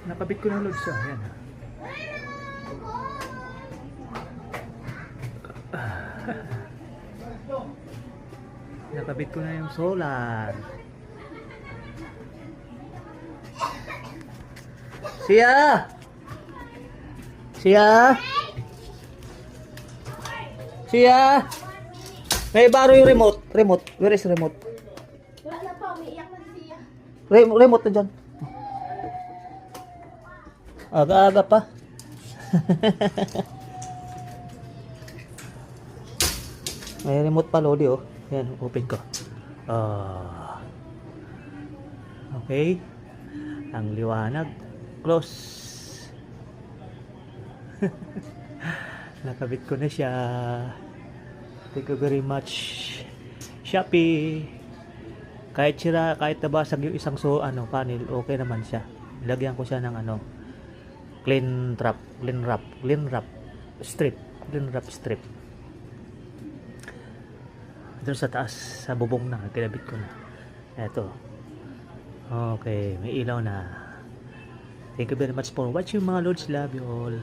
Nakabit ko ng loads siya. Ayan. Nakabit ko na yung solar. Siya! Siya! Siya! May baro yung remote. Remote. Where is remote? Wala na pa, umiiyak na si Sia. Remote na dyan. Aga-aga pa. May remote pa, Lodi, oh. Yan, open ko. Okay. Ang liwanag. Close. Nakabit ko na siya. Thank you very much, Shopee. Kahit sira, kahit nabasag yung isang panel, okay naman siya. Lagyan ko siya ng clean wrap strip. Doon sa taas, sa bubong na, kinabit ko na. Eto. Okay, may ilaw na. Thank you very much for watching, mga lods. Love you all.